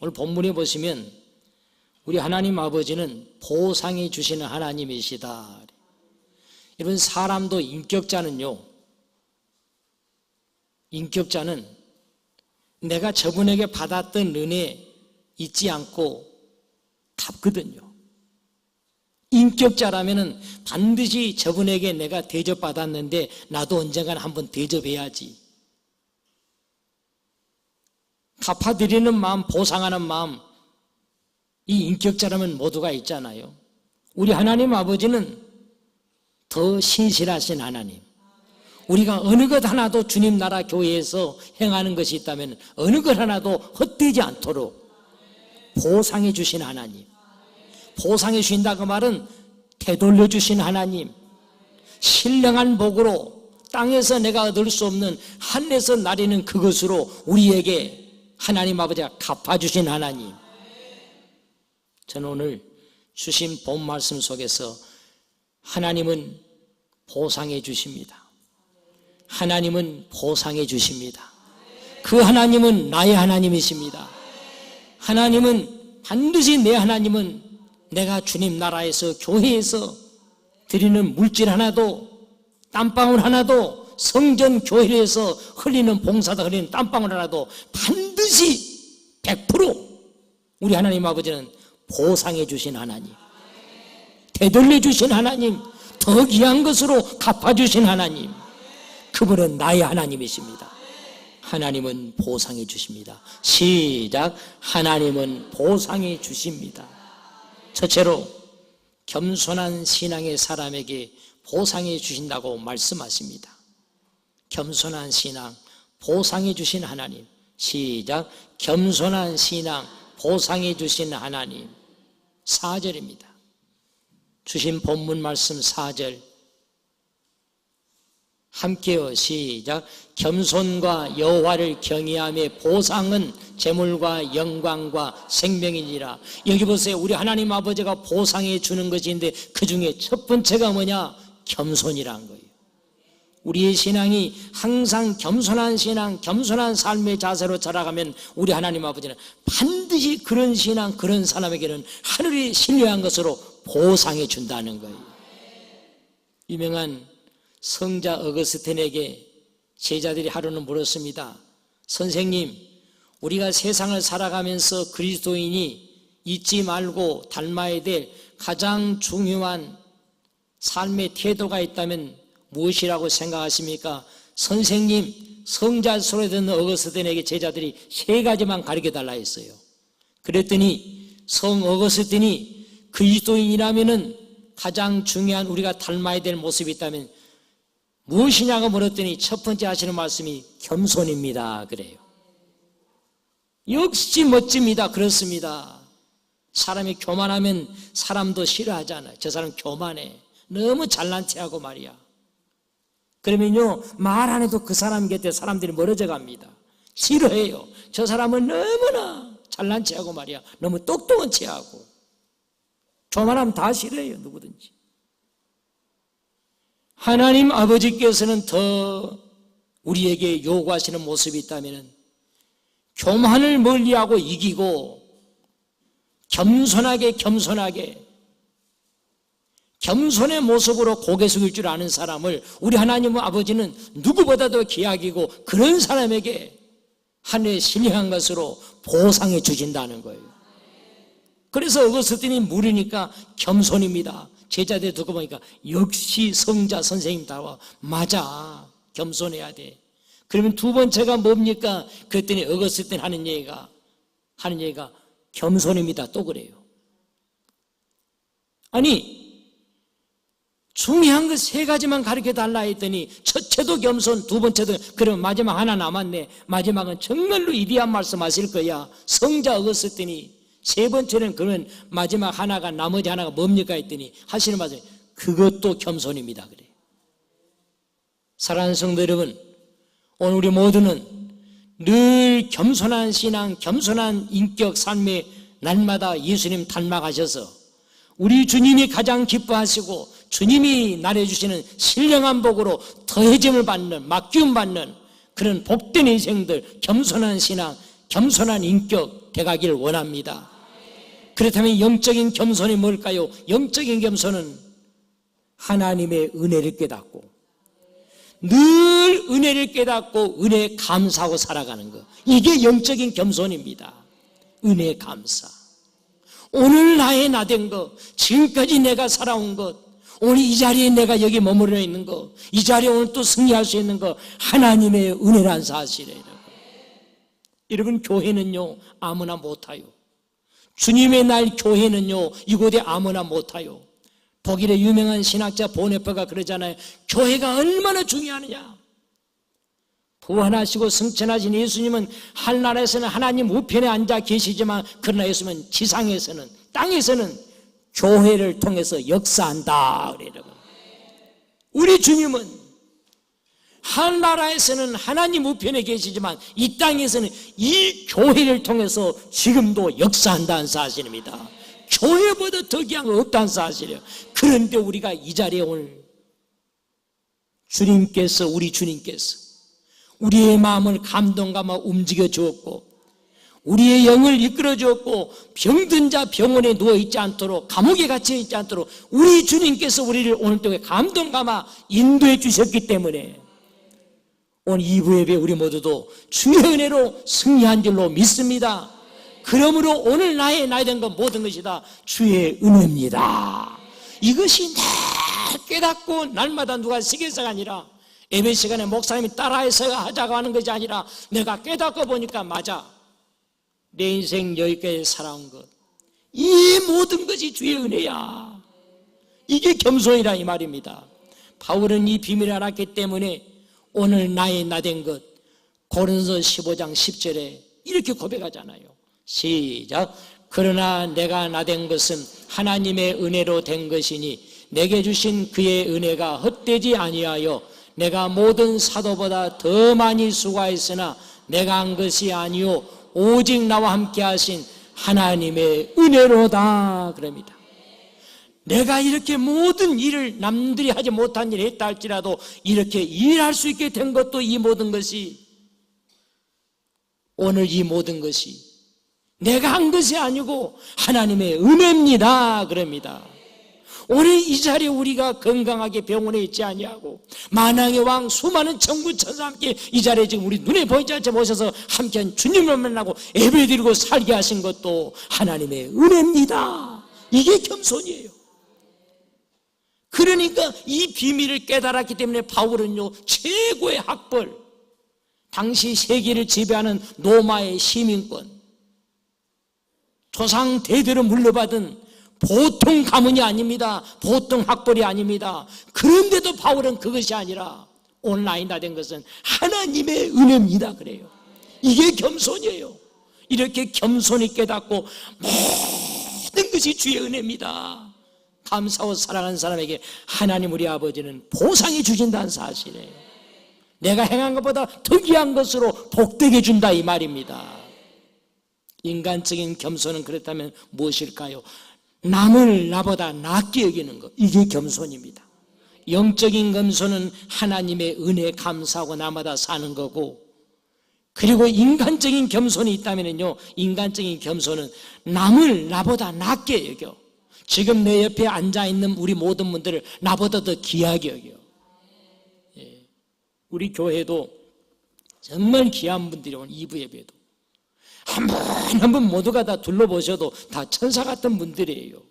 오늘 본문에 보시면 우리 하나님 아버지는 보상해 주시는 하나님이시다. 여러분, 사람도 인격자는 내가 저분에게 받았던 은혜 잊지 않고 갚거든요. 인격자라면 반드시 저분에게 내가 대접받았는데 나도 언젠가는 한번 대접해야지. 갚아드리는 마음, 보상하는 마음, 이 인격자라면 모두가 있잖아요. 우리 하나님 아버지는 더 신실하신 하나님. 우리가 어느 것 하나도 주님 나라 교회에서 행하는 것이 있다면 어느 것 하나도 헛되지 않도록 보상해 주신 하나님. 보상해 주신다고 말은 되돌려 주신 하나님. 신령한 복으로 땅에서 내가 얻을 수 없는 하늘에서 나리는 그것으로 우리에게 하나님 아버지가 갚아주신 하나님. 저는 오늘 주신 본 말씀 속에서 하나님은 보상해 주십니다. 하나님은 보상해 주십니다. 그 하나님은 나의 하나님이십니다. 하나님은 반드시 내 하나님은 내가 주님 나라에서 교회에서 드리는 물질 하나도 땀방울 하나도 성전 교회에서 흘리는 봉사다 흘리는 땀방울 하나도 반드시 100% 우리 하나님 아버지는 보상해 주신 하나님, 되돌려 주신 하나님, 더 귀한 것으로 갚아주신 하나님, 그분은 나의 하나님이십니다. 하나님은 보상해 주십니다. 시작. 하나님은 보상해 주십니다. 첫째로 겸손한 신앙의 사람에게 보상해 주신다고 말씀하십니다. 겸손한 신앙, 보상해 주신 하나님. 시작. 겸손한 신앙, 보상해 주신 하나님. 4절입니다. 주신 본문 말씀 4절 함께요. 시작. 겸손과 여호와를 경외함의 보상은 재물과 영광과 생명이니라. 여기 보세요. 우리 하나님 아버지가 보상해 주는 것인데 그 중에 첫 번째가 뭐냐? 겸손이란 거예요. 우리의 신앙이 항상 겸손한 신앙, 겸손한 삶의 자세로 자라가면 우리 하나님 아버지는 반드시 그런 신앙, 그런 사람에게는 하늘이 신뢰한 것으로 보상해 준다는 거예요. 유명한 성자 어거스틴에게 제자들이 하루는 물었습니다. 선생님, 우리가 세상을 살아가면서 그리스도인이 잊지 말고 닮아야 될 가장 중요한 삶의 태도가 있다면 무엇이라고 생각하십니까? 선생님, 성자 소리 듣는 어거스틴에게 제자들이 3가지만 가르쳐달라 했어요. 그랬더니 성 어거스틴이 그리스도인이라면은 가장 중요한 우리가 닮아야 될 모습이 있다면 무엇이냐고 물었더니 첫 번째 하시는 말씀이 겸손입니다. 그래요. 역시 멋집니다. 그렇습니다. 사람이 교만하면 사람도 싫어하잖아요. 저 사람 교만해. 너무 잘난 체하고 말이야. 그러면요, 말 안 해도 그 사람 곁에 사람들이 멀어져 갑니다. 싫어해요. 저 사람은 너무나 잘난 체하고 말이야. 너무 똑똑한 체하고. 교만하면 다 싫어해요. 누구든지. 하나님 아버지께서는 더 우리에게 요구하시는 모습이 있다면 교만을 멀리하고 이기고 겸손하게 겸손의 모습으로 고개 숙일 줄 아는 사람을 우리 하나님 아버지는 누구보다도 귀하기고 그런 사람에게 하늘에 신뢰한 것으로 보상해 주신다는 거예요. 그래서 어거스틴이 물으니까 겸손입니다. 제자들 두고 보니까 역시 성자 선생님다워. 맞아, 겸손해야 돼. 그러면 두 번째가 뭡니까? 그랬더니 어거스틴 하는 얘기가 겸손입니다. 또 그래요. 아니, 중요한 거 3가지만 가르쳐달라 했더니 첫째도 겸손, 두 번째도, 그러면 마지막 하나 남았네. 마지막은 정말로 위대한 말씀 하실 거야. 성자 어거스틴이 3번째는 그러면 마지막 하나가, 나머지 하나가 뭡니까 했더니 하시는 말씀, 그것도 겸손입니다. 그래요. 사랑하는 성도 여러분, 오늘 우리 모두는 늘 겸손한 신앙, 겸손한 인격 삶에 날마다 예수님 닮아가셔서 우리 주님이 가장 기뻐하시고 주님이 나눠주시는 신령한 복으로 더해짐을 받는, 맡김 받는 그런 복된 인생들, 겸손한 신앙, 겸손한 인격 돼가길 원합니다. 그렇다면 영적인 겸손이 뭘까요? 영적인 겸손은 하나님의 은혜를 깨닫고 늘 은혜를 깨닫고 은혜에 감사하고 살아가는 것, 이게 영적인 겸손입니다. 은혜 감사. 오늘 나의 나된 것, 지금까지 내가 살아온 것, 오늘 이 자리에 내가 여기 머무르어 있는 것, 이 자리에 오늘 또 승리할 수 있는 것, 하나님의 은혜란 사실이에요. 여러분, 교회는요 아무나 못와요. 주님의 날 교회는요 이곳에 아무나 못와요. 독일의 유명한 신학자 보네퍼가 그러잖아요. 교회가 얼마나 중요하느냐. 부활하시고 승천하신 예수님은 하늘나라에서는 하나님 우편에 앉아 계시지만 그러나 예수님은 지상에서는, 땅에서는 교회를 통해서 역사한다 그래요. 우리 주님은 하늘나라에서는 하나님 우편에 계시지만 이 땅에서는 이 교회를 통해서 지금도 역사한다는 사실입니다. 교회보다 더 귀한 거 없다는 사실이에요. 그런데 우리가 이 자리에 오늘 주님께서, 우리 주님께서 우리의 마음을 감동감아 움직여 주었고 우리의 영을 이끌어 주었고 병든 자 병원에 누워있지 않도록, 감옥에 갇혀 있지 않도록 우리 주님께서 우리를 오늘 동에 감동감아 인도해 주셨기 때문에 오늘 2부 예배 우리 모두도 주의 은혜로 승리한 줄로 믿습니다. 그러므로 오늘 나의 된 건 모든 것이 다 주의 은혜입니다. 이것이 날 깨닫고 날마다 누가 시켜서가 아니라 예배 시간에 목사님이 따라해서 하자고 하는 것이 아니라 내가 깨닫고 보니까 맞아, 내 인생 여기까지 살아온 것, 이 모든 것이 주의 은혜야. 이게 겸손이라 이 말입니다. 바울은 이 비밀을 알았기 때문에 오늘 나의 나된 것, 고린도서 15장 10절에 이렇게 고백하잖아요. 시작. 그러나 내가 나된 것은 하나님의 은혜로 된 것이니 내게 주신 그의 은혜가 헛되지 아니하여 내가 모든 사도보다 더 많이 수고하였으나 내가 한 것이 아니요 오직 나와 함께 하신 하나님의 은혜로다 그럽니다. 내가 이렇게 모든 일을 남들이 하지 못한 일을 했다 할지라도 이렇게 일할 수 있게 된 것도 이 모든 것이, 오늘 이 모든 것이 내가 한 것이 아니고 하나님의 은혜입니다 그럽니다. 오늘 이 자리에 우리가 건강하게 병원에 있지 아니하고 만왕의 왕 수많은 천군 천사 함께 이 자리에 지금 우리 눈에 보이지 않게 모셔서 함께한 주님을 만나고 예배드리고 살게 하신 것도 하나님의 은혜입니다. 이게 겸손이에요. 그러니까 이 비밀을 깨달았기 때문에 바울은요 최고의 학벌, 당시 세계를 지배하는 로마의 시민권, 조상 대대로 물려받은 보통 가문이 아닙니다. 보통 학벌이 아닙니다. 그런데도 바울은 그것이 아니라 오늘 나이 된 것은 하나님의 은혜입니다 그래요. 이게 겸손이에요. 이렇게 겸손히 깨닫고 모든 것이 주의 은혜입니다. 감사하고 사랑하는 사람에게 하나님 우리 아버지는 보상해 주신다는 사실이에요. 내가 행한 것보다 더 귀한 것으로 복되게 준다 이 말입니다. 인간적인 겸손은 그렇다면 무엇일까요? 남을 나보다 낫게 여기는 것, 이게 겸손입니다. 영적인 겸손은 하나님의 은혜에 감사하고 나마다 사는 거고, 그리고 인간적인 겸손이 있다면요, 인간적인 겸손은 남을 나보다 낫게 여겨. 지금 내 옆에 앉아있는 우리 모든 분들을 나보다 더 귀하게 여겨. 우리 교회도 정말 귀한 분들이 오늘 2부 예배도 한 분 모두가 다 둘러보셔도 다 천사 같은 분들이에요.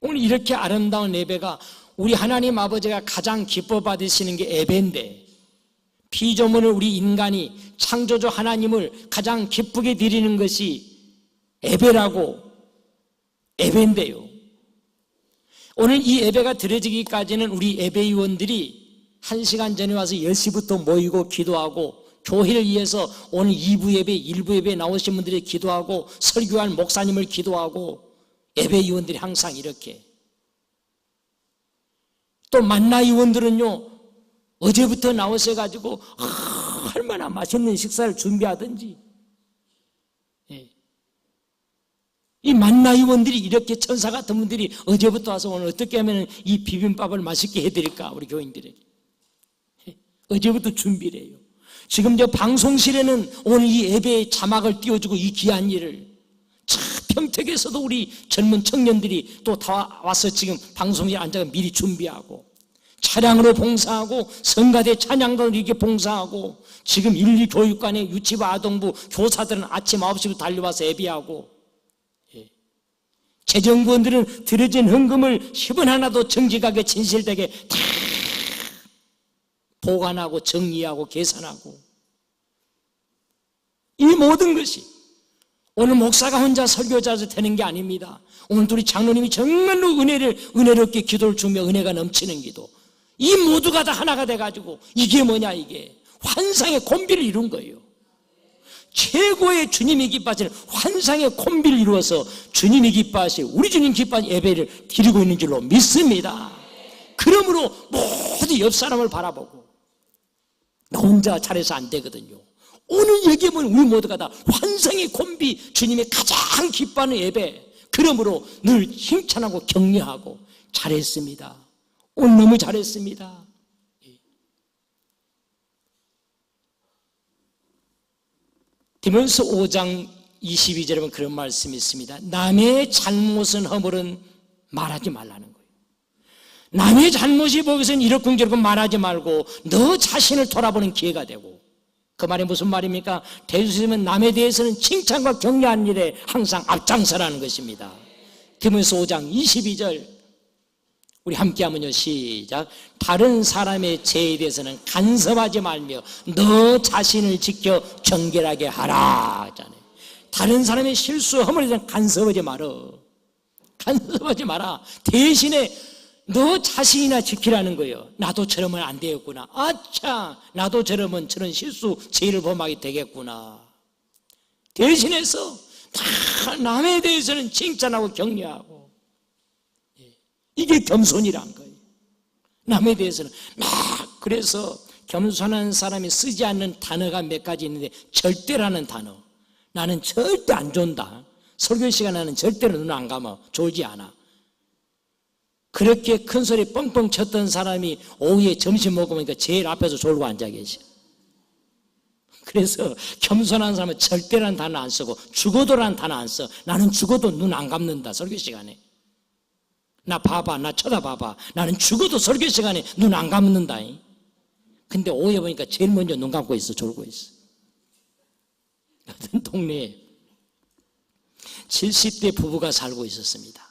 오늘 이렇게 아름다운 예배가 우리 하나님 아버지가 가장 기뻐 받으시는 게 예배인데, 피조물을 우리 인간이 창조주 하나님을 가장 기쁘게 드리는 것이 예배라고, 예배인데요. 오늘 이 예배가 드려지기까지는 우리 예배위원들이 1시간 전에 와서 10시부터 모이고 기도하고, 교회를 위해서 오늘 2부 예배, 1부 예배에 나오신 분들이 기도하고, 설교할 목사님을 기도하고, 예배위원들이 항상 이렇게. 또 만나위원들은요 어제부터 나오셔가지고 얼마나 맛있는 식사를 준비하든지. 이 만나위원들이 이렇게 천사 같은 분들이 어제부터 와서 오늘 어떻게 하면 이 비빔밥을 맛있게 해드릴까 우리 교인들에게. 어제부터 준비를 해요. 지금 저 방송실에는 오늘 이 예배의 자막을 띄워주고 이 귀한 일을 참 평택에서도 우리 젊은 청년들이 또 다 와서 지금 방송실에 앉아서 미리 준비하고 차량으로 봉사하고 성가대 찬양단으로 이렇게 봉사하고 지금 1, 2 교육관에 유치부 아동부 교사들은 아침 9시부터 달려와서 예배하고 재정부원들은 들여진 헌금을 10원 하나도 정직하게 진실되게 다 보관하고 정리하고 계산하고 이 모든 것이 오늘 목사가 혼자 설교자로 되는 게 아닙니다. 오늘 우리 장로님이 정말로 은혜롭게 기도를 주며 은혜가 넘치는 기도 이 모두가 다 하나가 돼가지고 이게 뭐냐 이게 환상의 콤비를 이룬 거예요. 최고의 주님이 기뻐하시는 환상의 콤비를 이루어서 주님이 기뻐하시 우리 주님 기뻐하시 예배를 드리고 있는 줄로 믿습니다. 그러므로 모두 옆 사람을 바라보고 나 혼자 잘해서 안 되거든요. 오늘 얘기해보면 우리 모두가 다 환상의 콤비 주님이 가장 기뻐하는 예배 그러므로 늘 칭찬하고 격려하고 잘했습니다. 오늘 너무 잘했습니다. 디모데후서 5장 22절에 보면 그런 말씀이 있습니다. 남의 잘못은 허물은 말하지 말라는 거예요. 남의 잘못이 보기선 이렇쿵저렇쿵 말하지 말고 너 자신을 돌아보는 기회가 되고 그 말이 무슨 말입니까? 대주시면 남에 대해서는 칭찬과 격려하는 일에 항상 앞장서라는 것입니다. 디모데후서 5장 22절 우리 함께 하면요 시작 다른 사람의 죄에 대해서는 간섭하지 말며 너 자신을 지켜 정결하게 하라 하잖아요. 다른 사람의 실수 허물에 대해서는 간섭하지 마라. 대신에 너 자신이나 지키라는 거예요. 나도 저러면 안 되겠구나. 아차 나도 저러면 저런 실수 죄를 범하게 되겠구나. 대신해서 다 남에 대해서는 칭찬하고 격려하고 이게 겸손이란 거예요. 남에 대해서는 그래서 겸손한 사람이 쓰지 않는 단어가 몇 가지 있는데 절대라는 단어 나는 절대 안 존다. 설교 시간 나는 절대로 눈 안 감아 졸지 않아. 그렇게 큰 소리 뻥뻥 쳤던 사람이 오후에 점심 먹으니까 제일 앞에서 졸고 앉아 계셔. 그래서 겸손한 사람은 절대라는 단어 안 쓰고 죽어도라는 단어 안 써. 나는 죽어도 눈 안 감는다 설교 시간에. 나 봐봐 나 쳐다봐봐 나는 죽어도 설교 시간에 눈 안 감는다. 근데 오후에 보니까 제일 먼저 눈 감고 있어 졸고 있어. 어떤 동네에 70대 부부가 살고 있었습니다.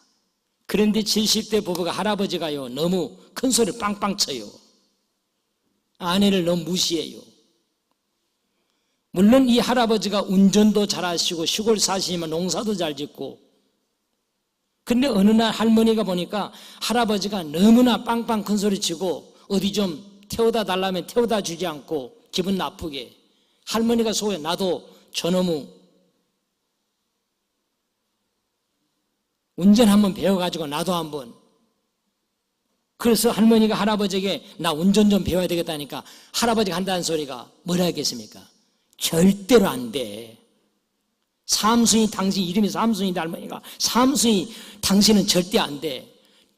그런데 70대 부부가 할아버지가요 너무 큰 소리를 빵빵 쳐요. 아내를 너무 무시해요. 물론 이 할아버지가 운전도 잘하시고 시골 사시지만 농사도 잘 짓고 근데 어느 날 할머니가 보니까 할아버지가 너무나 빵빵 큰 소리 치고 어디 좀 태워다 달라면 태워다 주지 않고 기분 나쁘게 할머니가 속에 나도 저놈의 운전 한번 배워가지고 나도 한번 그래서 할머니가 할아버지에게 나 운전 좀 배워야 되겠다니까 할아버지가 한다는 소리가 뭐라 했겠습니까? 절대로 안 돼. 삼순이 당신 이름이 삼순인데 할머니가 삼순이 당신은 절대 안 돼.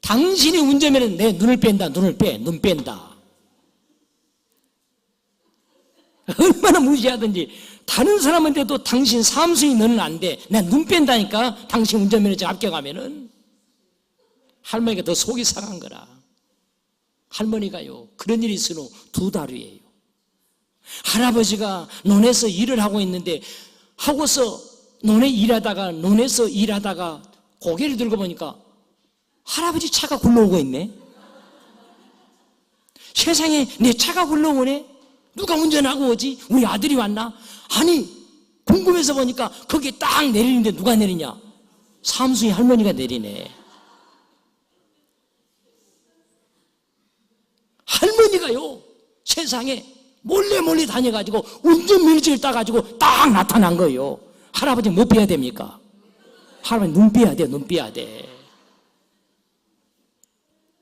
당신이 운전면은 내 눈을 뺀다. 눈을 빼. 눈 뺀다. 얼마나 무시하든지 다른 사람한테도 당신 삼순이 너는 안 돼. 내가 눈 뺀다니까 당신 운전면허증 합격하면은. 할머니가 더 속이 상한 거라. 할머니가요 그런 일이 있은 후 2달 후에요 할아버지가 논에서 일을 하고 있는데 하고서 논에서 일하다가 고개를 들고 보니까 할아버지 차가 굴러오고 있네. 세상에 내 차가 굴러오네. 누가 운전하고 오지? 우리 아들이 왔나? 아니 궁금해서 보니까 거기에 딱 내리는데 누가 내리냐? 삼순이 할머니가 내리네. 할머니가요 세상에 몰래 다녀가지고 운전면허증을 따가지고 딱 나타난 거예요. 할아버지 뭐 빼야 됩니까? 할아버지 눈 빼야 돼. 눈 빼야 돼.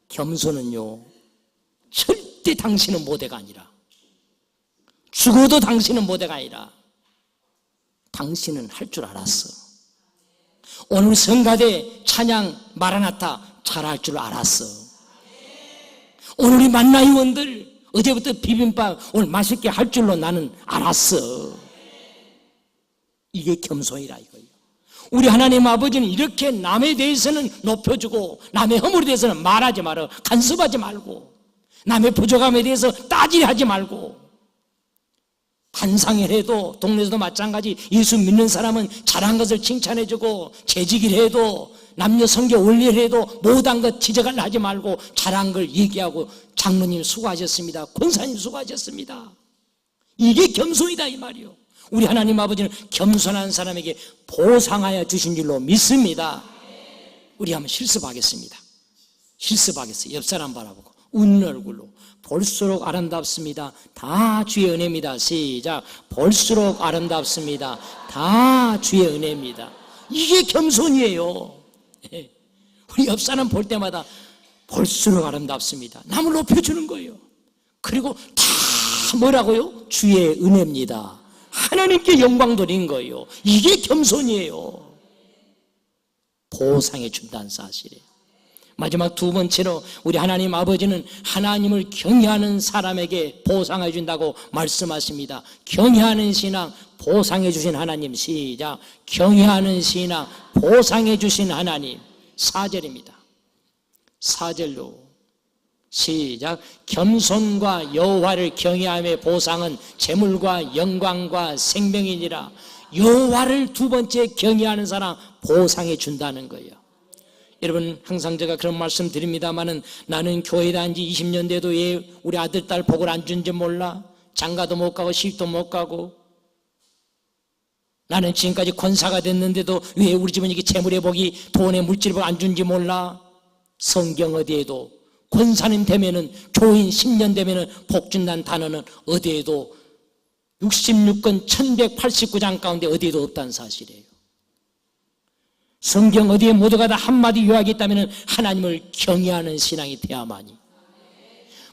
겸손은요 절대 당신은 모대가 아니라 죽어도 당신은 모대가 아니라 당신은 할 줄 알았어. 오늘 성가대 찬양 마라나타 잘할 줄 알았어. 오늘 우리 만나 의원들 어제부터 비빔밥 오늘 맛있게 할 줄로 나는 알았어. 이게 겸손이라 이거예요. 우리 하나님 아버지는 이렇게 남에 대해서는 높여주고 남의 허물에 대해서는 말하지 말아. 간섭하지 말고 남의 부족함에 대해서 따지하지 말고, 반상을 해도 동네에서도 마찬가지. 예수 믿는 사람은 잘한 것을 칭찬해주고, 재직을 해도 남녀 성교 올리를 해도 못한 것 지적을 하지 말고 잘한 걸 얘기하고, 장로님 수고하셨습니다, 권사님 수고하셨습니다. 이게 겸손이다 이 말이요. 우리 하나님 아버지는 겸손한 사람에게 보상하여 주신 줄로 믿습니다. 우리 한번 실습하겠습니다. 실습하겠어요. 옆 사람 바라보고 웃는 얼굴로. 볼수록 아름답습니다. 다 주의 은혜입니다. 시작. 볼수록 아름답습니다. 다 주의 은혜입니다. 이게 겸손이에요. 우리 옆 사람 볼 때마다 볼수록 아름답습니다. 남을 높여주는 거예요. 그리고 다 뭐라고요? 주의 은혜입니다. 하나님께 영광 돌린 거예요. 이게 겸손이에요. 보상해 준다는 사실이에요. 마지막 두 번째로 우리 하나님 아버지는 하나님을 경외하는 사람에게 보상해 준다고 말씀하십니다. 경외하는 신앙 보상해 주신 하나님. 시작. 경외하는 신앙 보상해 주신 하나님. 4절입니다 4절로 시작. 겸손과 여호와를 경외함의 보상은 재물과 영광과 생명이니라. 여호와를 두 번째 경외하는 사람 보상해 준다는 거예요. 여러분, 항상 제가 그런 말씀 드립니다마는, 나는 교회 다닌 지 20년 돼도 왜 우리 아들 딸 복을 안 준지 몰라? 장가도 못 가고 시집도 못 가고, 나는 지금까지 권사가 됐는데도 왜 우리 집은 이게 재물의 복이 돈의 물질을 안 준지 몰라? 성경 어디에도 권사님 되면은, 교인 10년 되면은 복 준다는 단어는 어디에도 66권 1189장 가운데 어디에도 없다는 사실이에요. 성경 어디에 모두가 다 한마디 요약이 있다면 하나님을 경외하는 신앙이 돼야만이.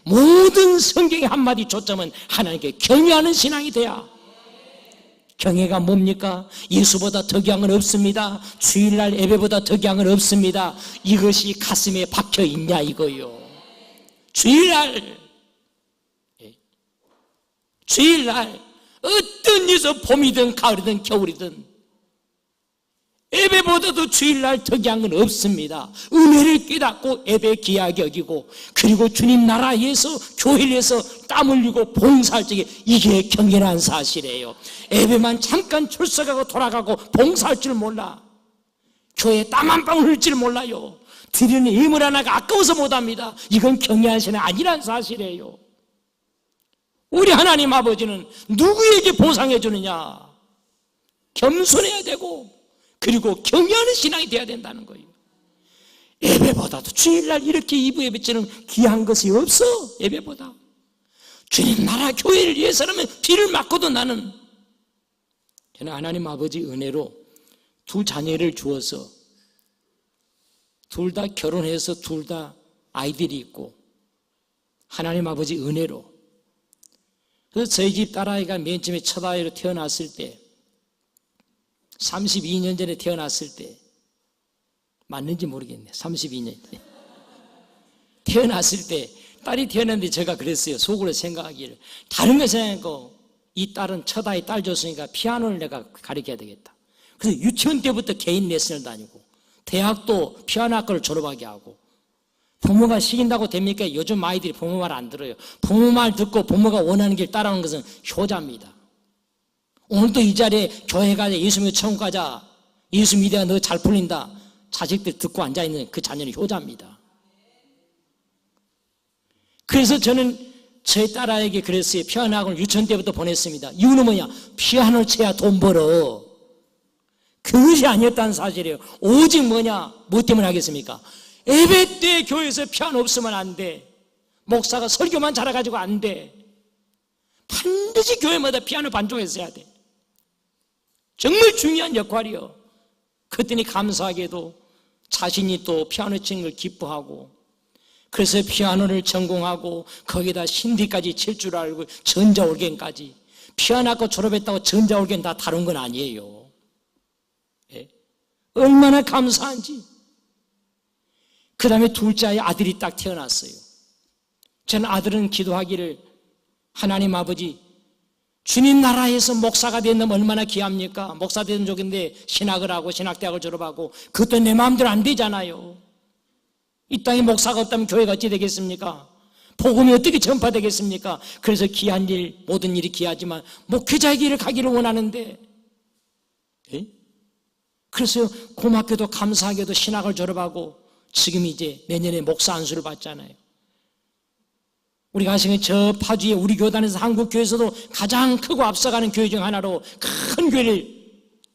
모든 성경의 한마디 초점은 하나님께 경외하는 신앙이 돼야. 경외가 뭡니까? 예수보다 더 귀한 건 없습니다. 주일날 예배보다 더 귀한 건 없습니다. 이것이 가슴에 박혀 있냐 이거요. 주일날 어떤 일에서 봄이든 가을이든 겨울이든 예배보다도 주일날 더 귀한 건 없습니다. 은혜를 깨닫고 예배 귀하게 여기고, 그리고 주님 나라에서 교회를 위해서 땀 흘리고 봉사할 적에 이게 경외란 사실이에요. 예배만 잠깐 출석하고 돌아가고 봉사할 줄 몰라. 교회에 땀 한 방울 흘릴 줄 몰라요. 드리는 예물 하나가 아까워서 못합니다. 이건 경외한 신앙이 아니란 사실이에요. 우리 하나님 아버지는 누구에게 보상해 주느냐? 겸손해야 되고, 그리고 경외하는 신앙이 돼야 된다는 거예요. 예배보다도 주일날 이렇게 이부 예배처럼 귀한 것이 없어. 예배보다 주님 나라 교회를 위해서라면 비를 맞고도 저는 하나님 아버지 은혜로 두 자녀를 주어서 둘 다 결혼해서 둘 다 아이들이 있고, 하나님 아버지 은혜로, 그래서 저희 집 딸아이가 맨 처음에 첫 아이로 태어났을 때, 32년 전에 태어났을 때, 맞는지 모르겠네. 32년 때 태어났을 때, 딸이 태어났는데 제가 그랬어요. 속으로 생각하기를, 다른 거 생각하고 이 딸은 첫 아이 딸 줬으니까 피아노를 내가 가르쳐야 되겠다. 그래서 유치원 때부터 개인 레슨을 다니고, 대학도 피아노 학과를 졸업하게 하고. 부모가 시킨다고 됩니까? 요즘 아이들이 부모 말 안 들어요. 부모 말 듣고 부모가 원하는 길 따라오는 것은 효자입니다. 오늘도 이 자리에 교회 가자, 예수 믿고 천국 가자, 예수 믿어야 너 잘 풀린다, 자식들 듣고 앉아있는 그 자녀는 효자입니다. 그래서 저는 제 딸아이에게 그랬어요. 피아노 학원을 유치원 때부터 보냈습니다. 이유는 뭐냐? 피아노를 쳐야 돈 벌어. 그것이 아니었다는 사실이에요. 오직 뭐냐? 뭐 때문에 하겠습니까? 예배 때 교회에서 피아노 없으면 안 돼. 목사가 설교만 잘해가지고 안 돼. 반드시 교회마다 피아노 반주가 있어야 돼. 정말 중요한 역할이요. 그랬더니 감사하게도 자신이 또 피아노 치는 걸 기뻐하고, 그래서 피아노를 전공하고 거기다 신디까지 칠 줄 알고 전자올겐까지. 피아노학과 졸업했다고 전자올겐 다 다룬 건 아니에요. 예? 얼마나 감사한지. 그 다음에 둘째 아들이 딱 태어났어요. 저는 아들은 기도하기를 하나님 아버지, 주님 나라에서 목사가 되면 얼마나 귀합니까? 목사 되는 쪽인데 신학을 하고 신학대학을 졸업하고 그것도 내 마음대로 안 되잖아요. 이 땅에 목사가 없다면 교회가 어찌 되겠습니까? 복음이 어떻게 전파되겠습니까? 그래서 귀한 일, 모든 일이 귀하지만 목회자의 길을 가기를 원하는데, 그래서 고맙게도 감사하게도 신학을 졸업하고 지금 이제 내년에 목사 안수를 받잖아요. 우리가 아시는 저 파주에 우리 교단에서 한국교회에서도 가장 크고 앞서가는 교회 중 하나로 큰 교회를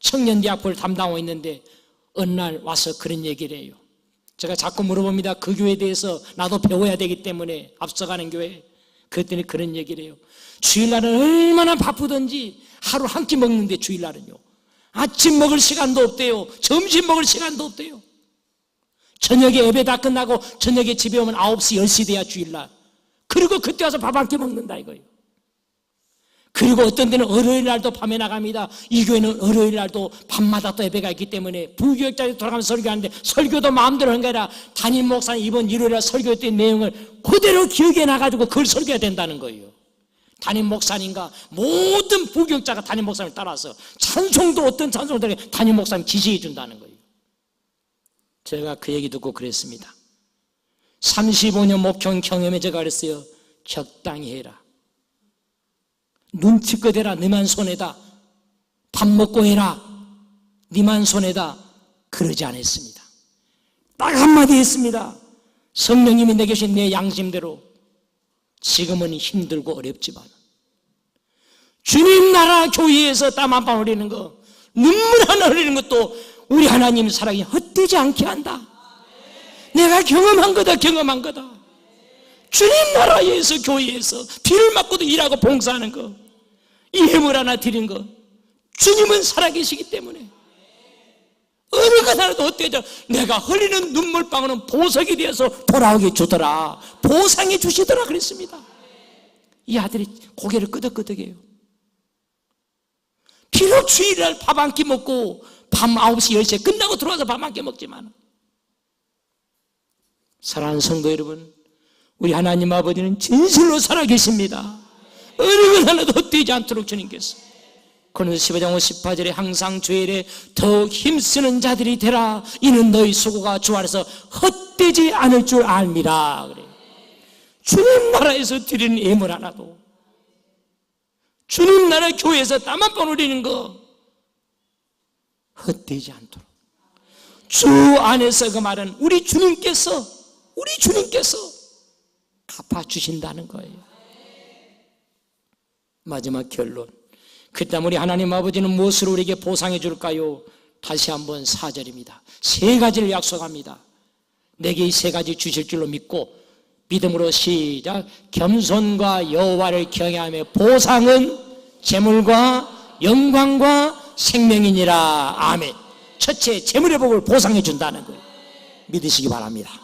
청년대학부를 담당하고 있는데 어느 날 와서 그런 얘기를 해요. 제가 자꾸 물어봅니다. 그 교회에 대해서 나도 배워야 되기 때문에, 앞서가는 교회. 그랬더니 그런 얘기를 해요. 주일날은 얼마나 바쁘든지 하루 한 끼 먹는데, 주일날은요, 아침 먹을 시간도 없대요. 점심 먹을 시간도 없대요. 저녁에 예배 다 끝나고 저녁에 집에 오면 9시, 10시 돼야 주일날. 그리고 그때 와서 밥 한 끼 먹는다 이거예요. 그리고 어떤 데는 월요일 날도 밤에 나갑니다. 이 교회는 월요일 날도 밤마다 또 예배가 있기 때문에 부교육자에 돌아가면서 설교하는데, 설교도 마음대로 한 게 아니라 담임 목사는 이번 일요일날 설교했던 내용을 그대로 기억해 놔가지고 그걸 설교해야 된다는 거예요. 담임 목사님과 모든 부교육자가 담임 목사님을 따라서 찬송도 어떤 찬송도 담임 목사님 지시해 준다는 거예요. 제가 그 얘기 듣고 그랬습니다. 35년 목회원 경험에 제가 그랬어요. 적당히 해라. 눈치껏 해라. 너만 손해다. 밥 먹고 해라. 너만 손해다. 그러지 않았습니다. 딱 한마디 했습니다. 성령님이 내게 주신 내 양심대로 지금은 힘들고 어렵지만 주님 나라 교회에서 땀 한 방 흘리는 거, 눈물 하나 흘리는 것도 우리 하나님 사랑이 헛되지 않게 한다. 내가 경험한 거다. 주님 나라에서, 교회에서 비를 맞고도 일하고 봉사하는 거, 이 예물 하나 드린 거, 주님은 살아계시기 때문에 어느 것 하나도 헛되죠. 내가 흘리는 눈물방울은 보석이 되어서 돌아오게 주더라. 보상해 주시더라 그랬습니다. 이 아들이 고개를 끄덕끄덕해요. 비록 주일날 밥 한 끼 먹고 밤 9시, 10시에 끝나고 들어와서 밥 한 끼 먹지만, 사랑하는 성도 여러분, 우리 하나님 아버지는 진실로 살아계십니다. 어느 것 하나도 헛되지 않도록 주님께서 고린도서 15장 58절에 항상 주일에 더욱 힘쓰는 자들이 되라. 이는 너희 수고가 주 안에서 헛되지 않을 줄 압니다. 그래요. 주님 나라에서 드리는 예물 하나도, 주님 나라 교회에서 땀 한 번 흘리는 거 헛되지 않도록 주 안에서, 그 말은 우리 주님께서 갚아주신다는 거예요. 마지막 결론, 그다음 우리 하나님 아버지는 무엇으로 우리에게 보상해 줄까요? 다시 한번 4절입니다. 세 가지를 약속합니다. 내게 이 세 가지 주실 줄로 믿고 믿음으로 시작. 겸손과 여호와를 경외하며 보상은 재물과 영광과 생명이니라. 아멘. 첫째, 재물의 복을 보상해 준다는 거예요. 믿으시기 바랍니다.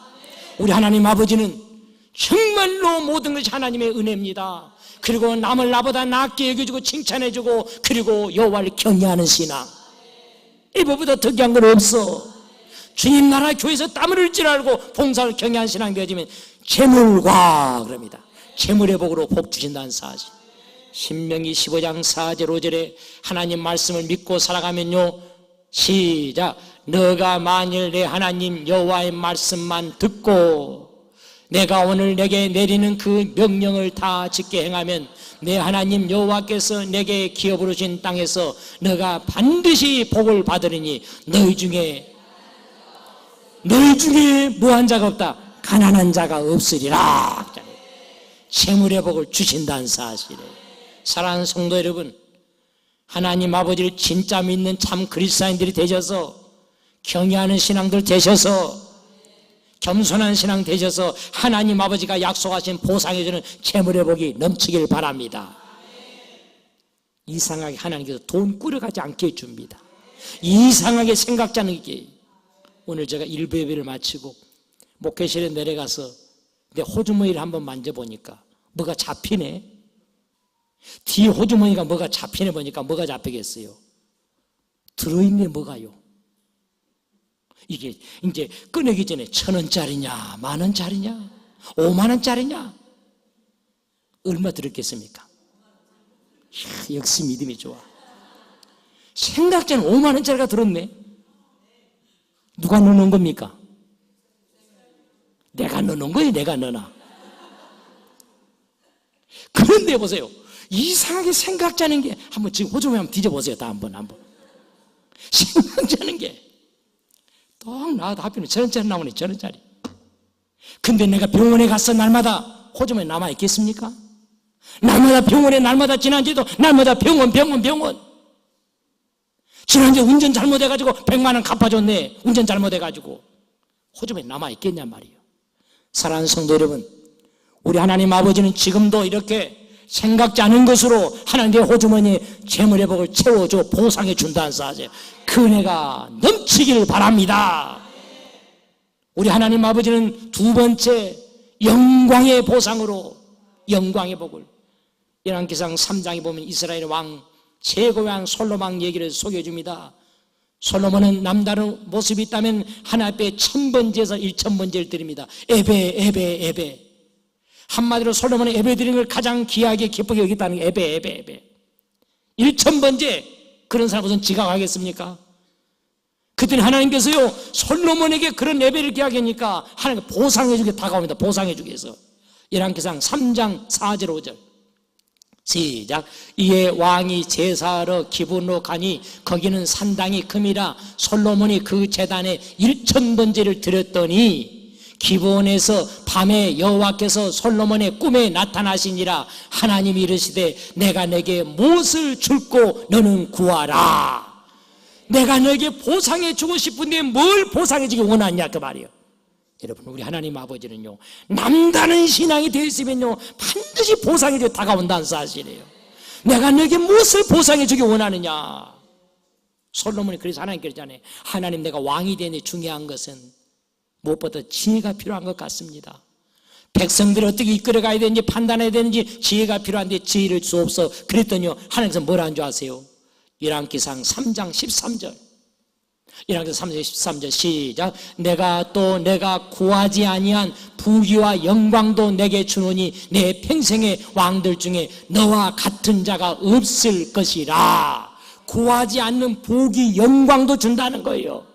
우리 하나님 아버지는 정말로 모든 것이 하나님의 은혜입니다. 그리고 남을 나보다 낫게 여겨주고 칭찬해주고, 그리고 여호와를 경외하는 신앙, 이보다 특이한 건 없어. 주님 나라 교회에서 땀을 흘릴 줄 알고 봉사를 경외하는 신앙이 되어지면 재물과, 그럽니다. 재물의 복으로 복 주신다는 사실. 신명기 15장 4절 5절에 하나님 말씀을 믿고 살아가면요, 시작. 너가 만일 내 하나님 여호와의 말씀만 듣고 내가 오늘 내게 내리는 그 명령을 다 짓게 행하면 내 하나님 여호와께서 내게 기업으로 주신 땅에서 너가 반드시 복을 받으리니 너희 중에 무한 자가 없다. 가난한 자가 없으리라. 재물의 복을 주신다는 사실이에요. 사랑하는 성도 여러분, 하나님 아버지를 진짜 믿는 참 그리스도인들이 되셔서, 경외하는 신앙들 되셔서, 겸손한 신앙 되셔서 하나님 아버지가 약속하신 보상해주는 재물의 복이 넘치길 바랍니다. 이상하게 하나님께서 돈 꾸려가지 않게 해줍니다. 이상하게 생각지 않은 게, 오늘 제가 일부 예배를 마치고 목회실에 내려가서 내 호주머니를 한번 만져보니까 뭐가 잡히네. 뒤에 호주머니가 뭐가 잡히네 보니까 뭐가 잡히겠어요? 들어있네. 뭐가요? 이게 이제 꺼내기 전에 1,000원짜리냐, 10,000원짜리냐, 50,000원짜리냐, 얼마 들었겠습니까? 역시 믿음이 좋아. 생각자는 5만 원짜리가 들었네. 누가 넣어놓은 겁니까? 내가 넣어놓은 거예요. 내가 넣어놔. 그런데 보세요. 이상하게 생각자는 게 한번 지금 호주머니 한번 뒤져보세요. 다 한번. 생각자는 게 딱 나와도 하필이면 1,000원짜리 나오네. 1,000원짜리. 근데 내가 병원에 가서 날마다 호주머니 남아있겠습니까? 날마다 병원에 날마다 지난주에도 날마다 병원 지난주에 운전 잘못해가지고 100만 원 갚아줬네. 운전 잘못해가지고 호주머니 남아있겠냔 말이에요. 사랑하는 성도 여러분, 우리 하나님 아버지는 지금도 이렇게 생각지 않은 것으로 하나님의 호주머니에 재물회복을 채워줘 보상해 준다는 사실, 그 은혜가 넘치기를 바랍니다. 우리 하나님 아버지는 두 번째 영광의 보상으로 영광의 복을, 열왕기상 3장에 보면 이스라엘 왕 최고의 왕 솔로몬 얘기를 소개해줍니다. 솔로몬은 남다른 모습이 있다면 하나님 앞에 1000번째에서 1000번째를 드립니다. 예배. 한마디로 솔로몬의 예배 드리는 걸 가장 귀하게 기쁘게 여겼다는 게 예배. 1000번째 그런 사람 무슨 지각하겠습니까? 그때는 하나님께서요 솔로몬에게 그런 예배를 귀하게 하니까 하나님께 보상해주게 다가옵니다. 보상해주기 위해서. 열왕기상 3장 4절 5절 시작. 이에 왕이 제사하러 기브론으로 가니 거기는 산당이 큼이라 솔로몬이 그 제단에 1000번째를 드렸더니 기브론에서 밤에 여호와께서 솔로몬의 꿈에 나타나시니라. 하나님이 이르시되 내가 내게 무엇을 줄고 너는 구하라. 내가 너에게 보상해 주고 싶은데 뭘 보상해 주기 원하냐 그 말이에요. 여러분, 우리 하나님 아버지는요 남다른 신앙이 되어 있으면요 반드시 보상해 주고 다가온다는 사실이에요. 내가 너에게 무엇을 보상해 주기 원하느냐. 솔로몬이 그래서 하나님께 그러잖아요. 하나님, 내가 왕이 되니 중요한 것은 무엇보다 지혜가 필요한 것 같습니다. 백성들을 어떻게 이끌어가야 되는지 판단해야 되는지 지혜가 필요한데 지혜를 주옵소서. 그랬더니요 하나님께서 뭐라 한 줄 아세요? 열왕기상 3장 13절 열왕기상 3장 13절 시작. 내가 구하지 아니한 부귀와 영광도 내게 주노니 내 평생의 왕들 중에 너와 같은 자가 없을 것이라. 구하지 않는 부귀 영광도 준다는 거예요.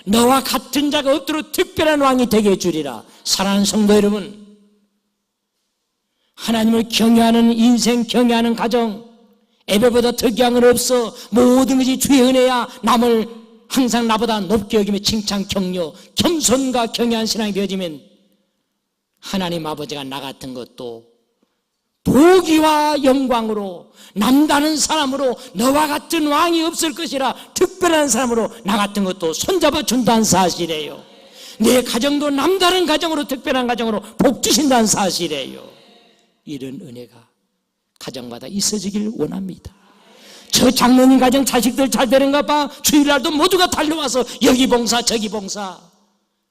너와 같은 자가 없도록 특별한 왕이 되게 해주리라. 사랑하는 성도 여러분, 하나님을 경외하는 인생, 경외하는 가정, 예배보다 특이한 건 없어. 모든 것이 주의 은혜야. 남을 항상 나보다 높게 여기며 칭찬, 격려, 겸손과 경외한 신앙이 되어지면 하나님 아버지가 나 같은 것도 부귀와 영광으로 남다른 사람으로 너와 같은 왕이 없을 것이라 특별한 사람으로 나 같은 것도 손잡아 준다는 사실이에요. 내 가정도 남다른 가정으로 특별한 가정으로 복 주신다는 사실이에요. 이런 은혜가 가정마다 있어지길 원합니다. 저 장로님 가정 자식들 잘 되는가 봐. 주일날도 모두가 달려와서 여기 봉사 저기 봉사.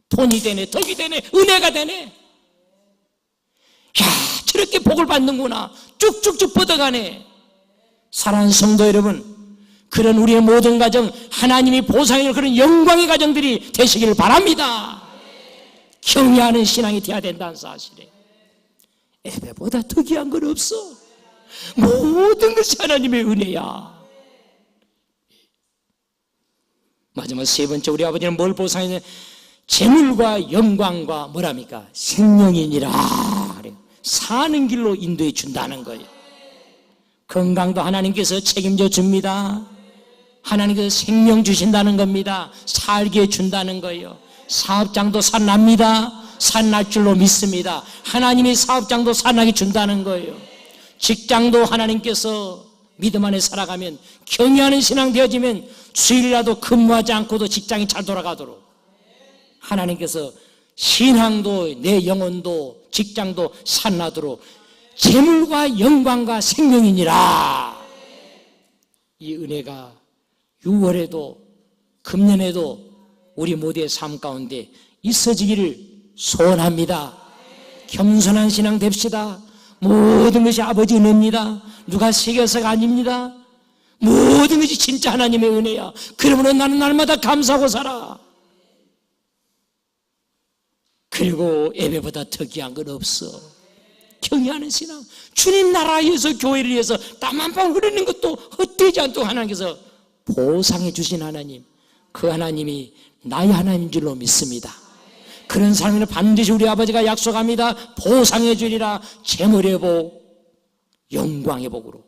돈이 되네 덕이 되네 은혜가 되네. 야, 저렇게 복을 받는구나. 쭉쭉쭉 뻗어가네. 사랑하는 성도 여러분, 그런 우리의 모든 가정 하나님이 보상할 그런 영광의 가정들이 되시길 바랍니다. 경외하는 신앙이 되어야 된다는 사실에 예배보다 특이한 건 없어. 모든 것이 하나님의 은혜야. 마지막 세 번째, 우리 아버지는 뭘 보상했냐? 재물과 영광과 뭐랍니까? 생명이니라. 사는 길로 인도해 준다는 거예요. 건강도 하나님께서 책임져 줍니다. 하나님께서 생명 주신다는 겁니다. 살게 준다는 거예요. 사업장도 살납니다. 살날 줄로 믿습니다. 하나님이 사업장도 살나게 준다는 거예요. 직장도 하나님께서 믿음 안에 살아가면, 경외하는 신앙 되어지면 주일이라도 근무하지 않고도 직장이 잘 돌아가도록 하나님께서 신앙도 내 영혼도 직장도 살나도록 재물과 영광과 생명이니라. 이 은혜가 6월에도 금년에도 우리 모두의 삶 가운데 있어지기를 소원합니다. 겸손한 신앙 됩시다. 모든 것이 아버지 은혜입니다. 누가 시켜서가 아닙니다. 모든 것이 진짜 하나님의 은혜야. 그러므로 나는 날마다 감사하고 살아. 그리고 예배보다 특이한 건 없어. 경외하는 신앙, 주님 나라에 위해서 교회를 위해서 땀 한 방 흐르는 것도 헛되지 않도록 하나님께서 보상해 주신 하나님, 그 하나님이 나의 하나님인 줄로 믿습니다. 그런 사람은 반드시 우리 아버지가 약속합니다. 보상해 주리라. 재물의 복, 영광의 복으로,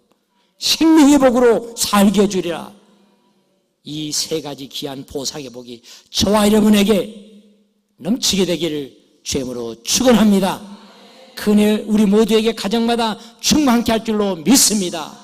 생명의 복으로 살게 해주리라. 이 세 가지 귀한 보상의 복이 저와 여러분에게 넘치게 되기를 주님으로 축원합니다. 그네 우리 모두에게 가정마다 충만케 할 줄로 믿습니다.